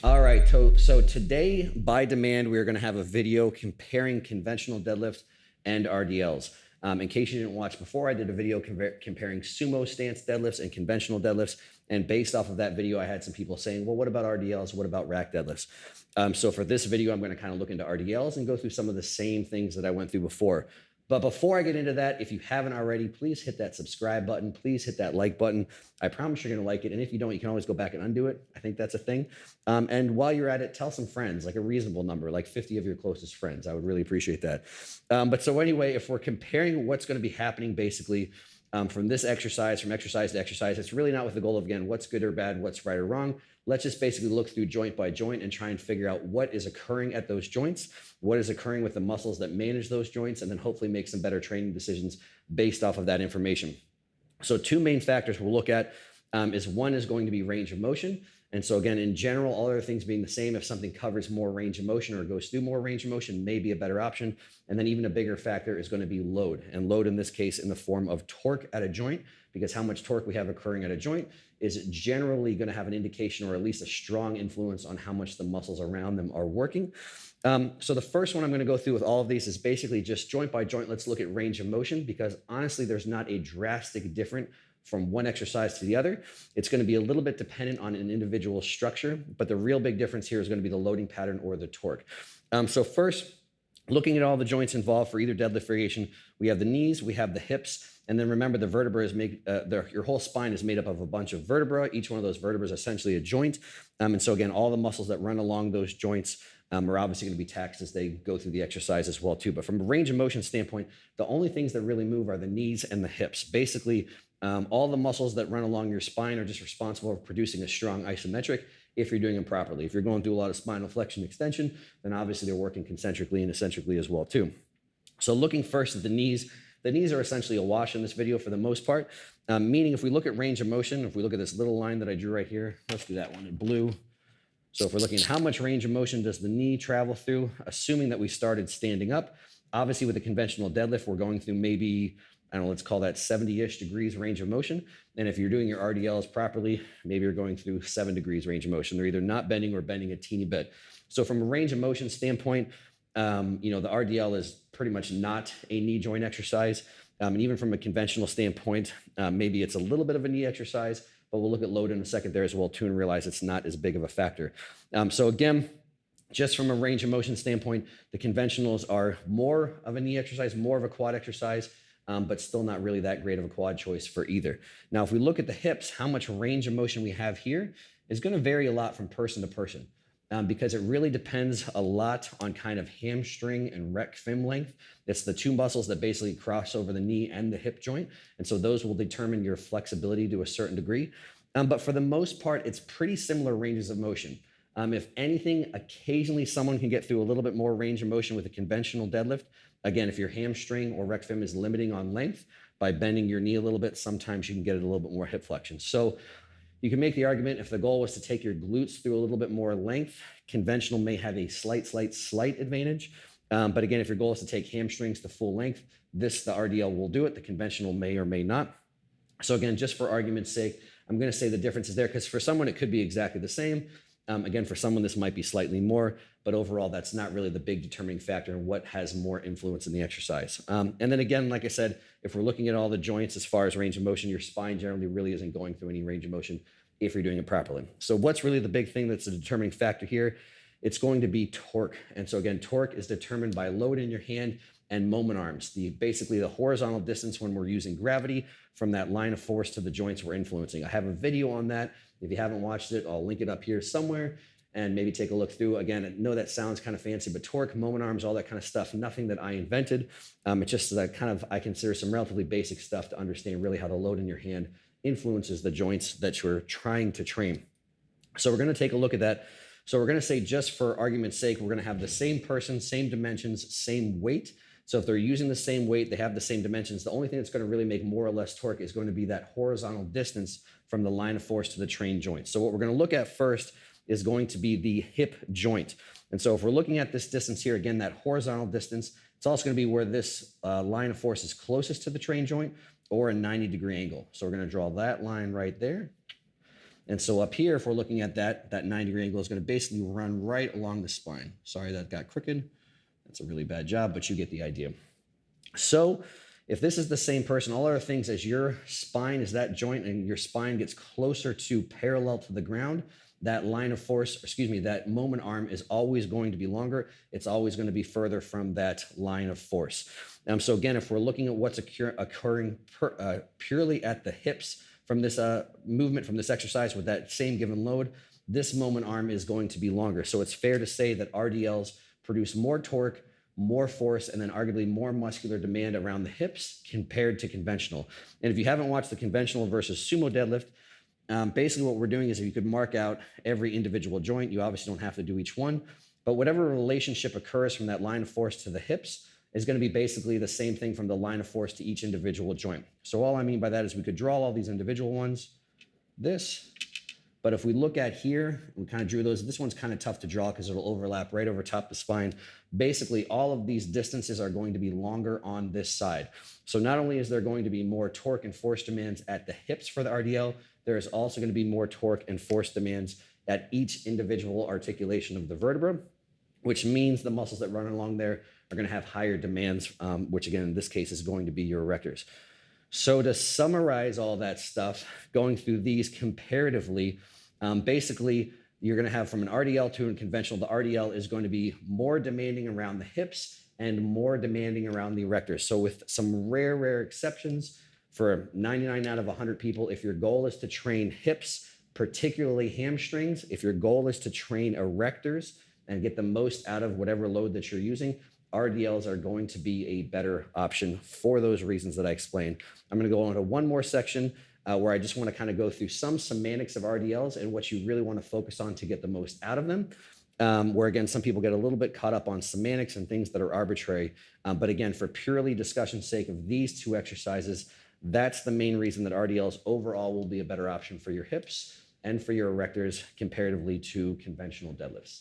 All right, so today, by demand, we're going to have a video comparing conventional deadlifts and RDLs. In case you didn't watch before, I did a video comparing sumo stance deadlifts and conventional deadlifts. And based off of that video, I had some people saying, well, what about RDLs? What about rack deadlifts? So for this video, I'm going to kind of look into RDLs and go through some of the same things that I went through before. But before I get into that, if you haven't already, please hit that subscribe button. Please hit that like button. I promise you're going to like it. And if you don't, you can always go back and undo it. I think that's a thing. And while you're at it, tell some friends, like a reasonable number, like 50 of your closest friends. I would really appreciate that. But so anyway, if we're comparing what's going to be happening basically from this exercise, from exercise to exercise, it's really not with the goal of, again, what's good or bad, what's right or wrong. Let's just basically look through joint by joint and try and figure out what is occurring at those joints, what is occurring with the muscles that manage those joints, and then hopefully make some better training decisions based off of that information. So two main factors we'll look at is one is going to be range of motion. And so again, in general, all other things being the same, if something covers more range of motion or goes through more range of motion, may be a better option. And then even a bigger factor is going to be load. And load in this case in the form of torque at a joint, because how much torque we have occurring at a joint is generally going to have an indication or at least a strong influence on how much the muscles around them are working. So the first one I'm going to go through with all of these is basically just joint by joint. Let's look at range of motion, because honestly, there's not a drastic difference from one exercise to the other. It's going to be a little bit dependent on an individual structure, but the real big difference here is going to be the loading pattern or the torque. So first, looking at all the joints involved for either deadlift variation, we have the knees, we have the hips, and then remember the vertebra is your whole spine is made up of a bunch of vertebra. Each one of those vertebrae is essentially a joint. And so again, all the muscles that run along those joints are obviously going to be taxed as they go through the exercise as well too. But from a range of motion standpoint, the only things that really move are the knees and the hips. Basically, all the muscles that run along your spine are just responsible for producing a strong isometric if you're doing them properly. If you're going through a lot of spinal flexion extension, then obviously they're working concentrically and eccentrically as well too. So looking first at the knees are essentially a wash in this video for the most part, meaning if we look at range of motion, if we look at this little line that I drew right here, let's do that one in blue. So if we're looking at how much range of motion does the knee travel through, assuming that we started standing up, obviously with a conventional deadlift, we're going through maybe, I don't know, let's call that 70-ish degrees range of motion. And if you're doing your RDLs properly, maybe you're going through 7 degrees range of motion. They're either not bending or bending a teeny bit. So from a range of motion standpoint, the RDL is pretty much not a knee joint exercise. And even from a conventional standpoint, maybe it's a little bit of a knee exercise, but we'll look at load in a second there as well too and realize it's not as big of a factor. So again, just from a range of motion standpoint, the conventionals are more of a knee exercise, more of a quad exercise, but still not really that great of a quad choice for either. Now, if we look at the hips, how much range of motion we have here is going to vary a lot from person to person. Because it really depends a lot on kind of hamstring and rec fem length. It's the two muscles that basically cross over the knee and the hip joint. And so those will determine your flexibility to a certain degree. But for the most part, it's pretty similar ranges of motion. If anything, occasionally someone can get through a little bit more range of motion with a conventional deadlift. Again, if your hamstring or rec fem is limiting on length, by bending your knee a little bit, sometimes you can get it a little bit more hip flexion. So you can make the argument if the goal was to take your glutes through a little bit more length, conventional may have a slight advantage. But again, if your goal is to take hamstrings to full length, the RDL will do it. The conventional may or may not. So again, just for argument's sake, I'm going to say the difference is there because for someone, it could be exactly the same. Again, for someone, this might be slightly more, but overall, that's not really the big determining factor in what has more influence in the exercise. And then again, like I said, if we're looking at all the joints as far as range of motion, your spine generally really isn't going through any range of motion if you're doing it properly. So what's really the big thing that's a determining factor here? It's going to be torque. And so again, torque is determined by load in your hand and moment arms, basically the horizontal distance when we're using gravity from that line of force to the joints we're influencing. I have a video on that. If you haven't watched it, I'll link it up here somewhere and maybe take a look through. Again, I know that sounds kind of fancy, but torque, moment arms, all that kind of stuff, nothing that I invented. It's just that I consider some relatively basic stuff to understand really how the load in your hand influences the joints that you're trying to train. So we're going to take a look at that. So we're going to say, just for argument's sake, we're going to have the same person, same dimensions, same weight. So if they're using the same weight, they have the same dimensions. The only thing that's going to really make more or less torque is going to be that horizontal distance from the line of force to the trained joint. So what we're going to look at first is going to be the hip joint. And so if we're looking at this distance here, again, that horizontal distance, it's also going to be where this line of force is closest to the trained joint or a 90-degree angle. So we're going to draw that line right there. And so up here, if we're looking at that 90-degree angle is going to basically run right along the spine. Sorry, that got crooked. That's a really bad job, but you get the idea. So if this is the same person, all other things as your spine is that joint and your spine gets closer to parallel to the ground, that line of force, excuse me, that moment arm is always going to be longer. It's always going to be further from that line of force. So again, if we're looking at what's occurring purely at the hips from this movement, from this exercise with that same given load, this moment arm is going to be longer. So it's fair to say that RDLs produce more torque, more force, and then arguably more muscular demand around the hips compared to conventional. And if you haven't watched the conventional versus sumo deadlift, basically what we're doing is if you could mark out every individual joint, you obviously don't have to do each one, but whatever relationship occurs from that line of force to the hips is going to be basically the same thing from the line of force to each individual joint. So all I mean by that is we could draw all these individual ones, but if we look at here, we kind of drew those. This one's kind of tough to draw because it'll overlap right over top the spine. Basically, all of these distances are going to be longer on this side. So not only is there going to be more torque and force demands at the hips for the RDL, there is also going to be more torque and force demands at each individual articulation of the vertebra, which means the muscles that run along there are going to have higher demands, which again, in this case, is going to be your erectors. So to summarize all that stuff, going through these comparatively, basically, you're going to have from an RDL to a conventional, the RDL is going to be more demanding around the hips and more demanding around the erectors. So with some rare exceptions, for 99 out of 100 people, if your goal is to train hips, particularly hamstrings, if your goal is to train erectors and get the most out of whatever load that you're using, RDLs are going to be a better option for those reasons that I explained. I'm going to go on to one more section where I just want to kind of go through some semantics of RDLs and what you really want to focus on to get the most out of them. Where again, some people get a little bit caught up on semantics and things that are arbitrary. But again, for purely discussion's sake of these two exercises, that's the main reason that RDLs overall will be a better option for your hips and for your erectors comparatively to conventional deadlifts.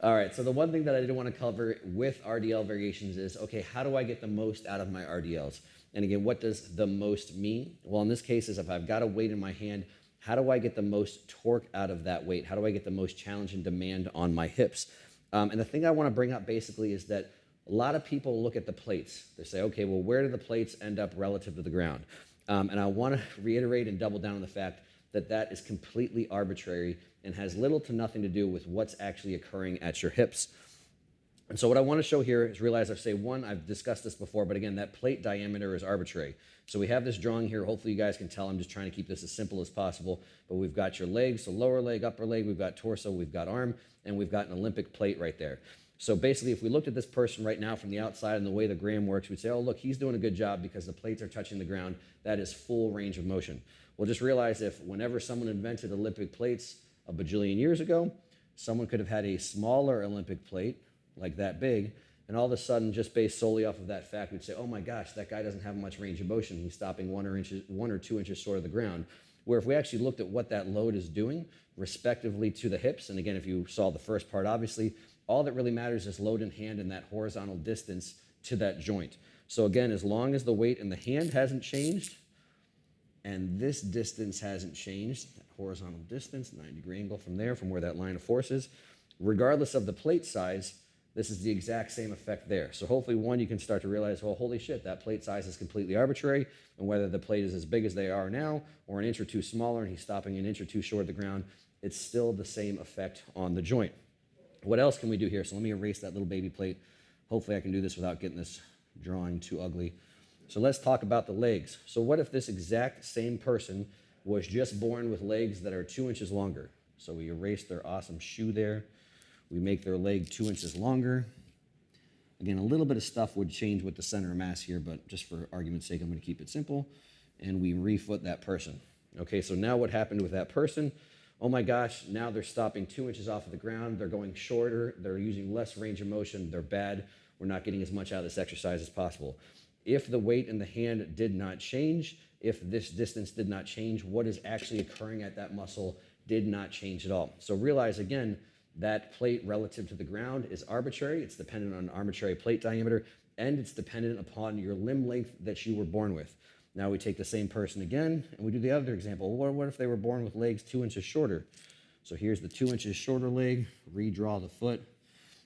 All right, so the one thing that I did want to cover with RDL variations is, okay, how do I get the most out of my RDLs? And again, what does the most mean? Well, in this case is if I've got a weight in my hand, how do I get the most torque out of that weight? How do I get the most challenge and demand on my hips? And the thing I want to bring up basically is that a lot of people look at the plates. They say, okay, well, where do the plates end up relative to the ground? And I want to reiterate and double down on the fact that that is completely arbitrary and has little to nothing to do with what's actually occurring at your hips. And so what I want to show here is realize I've discussed this before, but again, that plate diameter is arbitrary. So we have this drawing here. Hopefully you guys can tell I'm just trying to keep this as simple as possible, but we've got your legs, so lower leg, upper leg, we've got torso, we've got arm, and we've got an Olympic plate right there. So basically, if we looked at this person right now from the outside and the way the gram works, we'd say, oh, look, he's doing a good job because the plates are touching the ground. That is full range of motion. Well, just realize whenever someone invented Olympic plates a bajillion years ago, someone could have had a smaller Olympic plate, like that big, and all of a sudden, just based solely off of that fact, we'd say, oh my gosh, that guy doesn't have much range of motion. He's stopping 1 or 2 inches short of the ground. Where if we actually looked at what that load is doing, respectively to the hips, and again, if you saw the first part, obviously, all that really matters is load in hand and that horizontal distance to that joint. So again, as long as the weight in the hand hasn't changed, and this distance hasn't changed, that horizontal distance, 90-degree angle from there, from where that line of force is, regardless of the plate size, this is the exact same effect there. So hopefully, one, you can start to realize, well, holy shit, that plate size is completely arbitrary, and whether the plate is as big as they are now, or an inch or two smaller, and he's stopping an inch or two short of the ground, it's still the same effect on the joint. What else can we do here? So let me erase that little baby plate. Hopefully I can do this without getting this drawing too ugly. So let's talk about the legs. So what if this exact same person was just born with legs that are 2 inches longer? So we erase their awesome shoe there. We make their leg 2 inches longer. Again, a little bit of stuff would change with the center of mass here, but just for argument's sake, I'm going to keep it simple. And we refoot that person. Okay, so now what happened with that person? Oh my gosh, now they're stopping 2 inches off of the ground. They're going shorter. They're using less range of motion. They're bad. We're not getting as much out of this exercise as possible. If the weight in the hand did not change, if this distance did not change, what is actually occurring at that muscle did not change at all. So realize again, that plate relative to the ground is arbitrary. It's dependent on an arbitrary plate diameter, and it's dependent upon your limb length that you were born with. Now we take the same person again, and we do the other example. What if they were born with legs 2 inches shorter? So here's the 2 inches shorter leg, redraw the foot.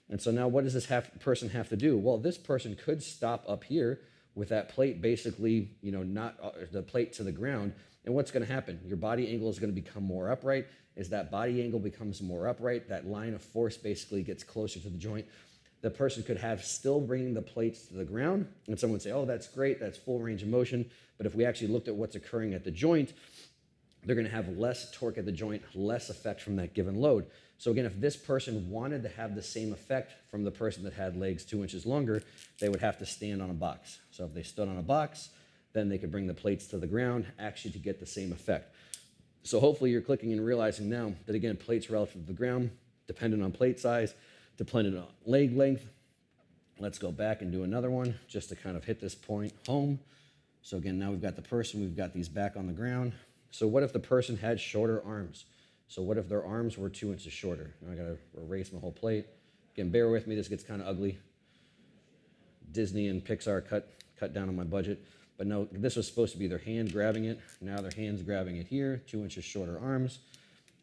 And so now what does this person have to do? Well, this person could stop up here with that plate basically, not the plate to the ground. And what's going to happen? Your body angle is going to become more upright. As that body angle becomes more upright, that line of force basically gets closer to the joint. The person could have still bringing the plates to the ground, and someone would say, oh, that's great, that's full range of motion. But if we actually looked at what's occurring at the joint, they're going to have less torque at the joint, less effect from that given load. So again, if this person wanted to have the same effect from the person that had legs 2 inches longer, they would have to stand on a box. So if they stood on a box, then they could bring the plates to the ground actually to get the same effect. So hopefully you're clicking and realizing now that, again, plates relative to the ground, dependent on plate size, dependent on leg length. Let's go back and do another one just to kind of hit this point home. So again, now we've got the person, we've got these back on the ground. So what if the person had shorter arms? So what if their arms were 2 inches shorter? Now I gotta erase my whole plate. Again, bear with me, this gets kind of ugly. Disney and Pixar cut down on my budget. But no, this was supposed to be their hand grabbing it. Now their hand's grabbing it here, 2 inches shorter arms.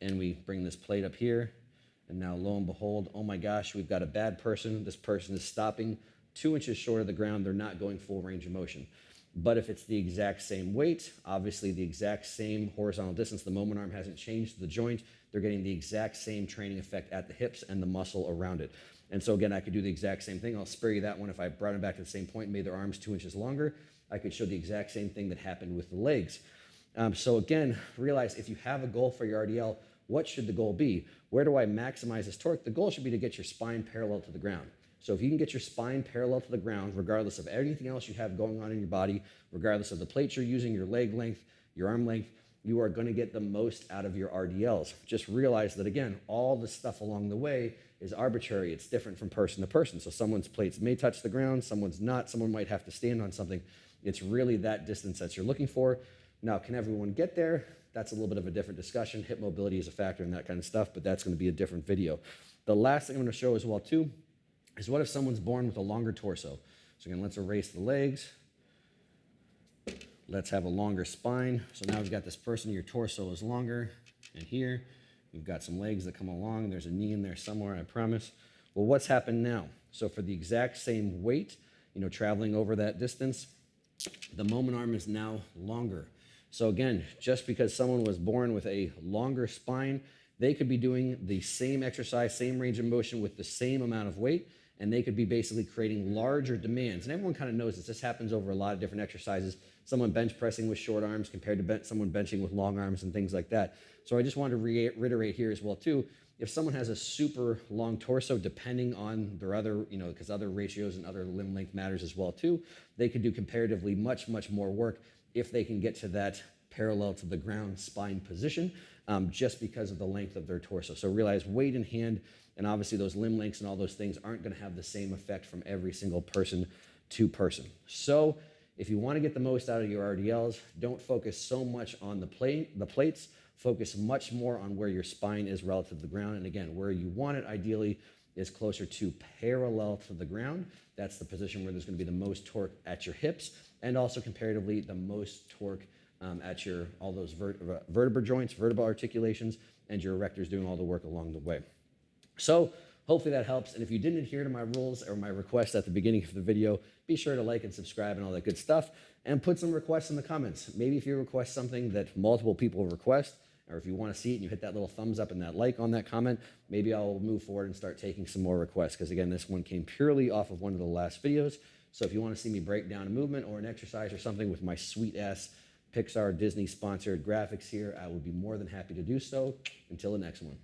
And we bring this plate up here. And now lo and behold, oh my gosh, we've got a bad person. This person is stopping 2 inches short of the ground. They're not going full range of motion. But if it's the exact same weight, obviously the exact same horizontal distance, the moment arm hasn't changed the joint, they're getting the exact same training effect at the hips and the muscle around it. And so again, I could do the exact same thing. I'll spare you that one. If I brought them back to the same point and made their arms 2 inches longer, I could show the exact same thing that happened with the legs. So again, realize if you have a goal for your RDL, what should the goal be? Where do I maximize this torque? The goal should be to get your spine parallel to the ground. So if you can get your spine parallel to the ground, regardless of anything else you have going on in your body, regardless of the plates you're using, your leg length, your arm length, you are going to get the most out of your RDLs. Just realize that, again, all the stuff along the way is arbitrary. It's different from person to person. So someone's plates may touch the ground, someone's not, someone might have to stand on something. It's really that distance that you're looking for. Now, can everyone get there? That's a little bit of a different discussion. Hip mobility is a factor in that kind of stuff, but that's going to be a different video. The last thing I'm going to show as well, too, is what if someone's born with a longer torso? So again, let's erase the legs. Let's have a longer spine. So now we've got this person, your torso is longer, and here we've got some legs that come along. There's a knee in there somewhere, I promise. Well, what's happened now? So for the exact same weight, traveling over that distance, the moment arm is now longer. So again, just because someone was born with a longer spine, they could be doing the same exercise, same range of motion with the same amount of weight, and they could be basically creating larger demands. And everyone kind of knows this. This happens over a lot of different exercises. Someone bench pressing with short arms compared to someone benching with long arms and things like that. So I just wanted to reiterate here as well too, if someone has a super long torso, depending on their other, because other ratios and other limb length matters as well too, they could do comparatively much, much more work if they can get to that parallel to the ground spine position, just because of the length of their torso. So realize weight in hand, and obviously those limb lengths and all those things aren't going to have the same effect from every single person to person. So if you want to get the most out of your RDLs, don't focus so much on the plates, focus much more on where your spine is relative to the ground. And again, where you want it ideally is closer to parallel to the ground. That's the position where there's going to be the most torque at your hips, and also comparatively the most torque at all those vertebral joints, vertebral articulations, and your erectors doing all the work along the way. So hopefully that helps. And if you didn't adhere to my rules or my requests at the beginning of the video, be sure to like and subscribe and all that good stuff, and put some requests in the comments. Maybe if you request something that multiple people request, or if you want to see it and you hit that little thumbs up and that like on that comment, maybe I'll move forward and start taking some more requests. Because again, this one came purely off of one of the last videos. So if you want to see me break down a movement or an exercise or something with my sweet ass Pixar Disney sponsored graphics here, I would be more than happy to do so. Until the next one.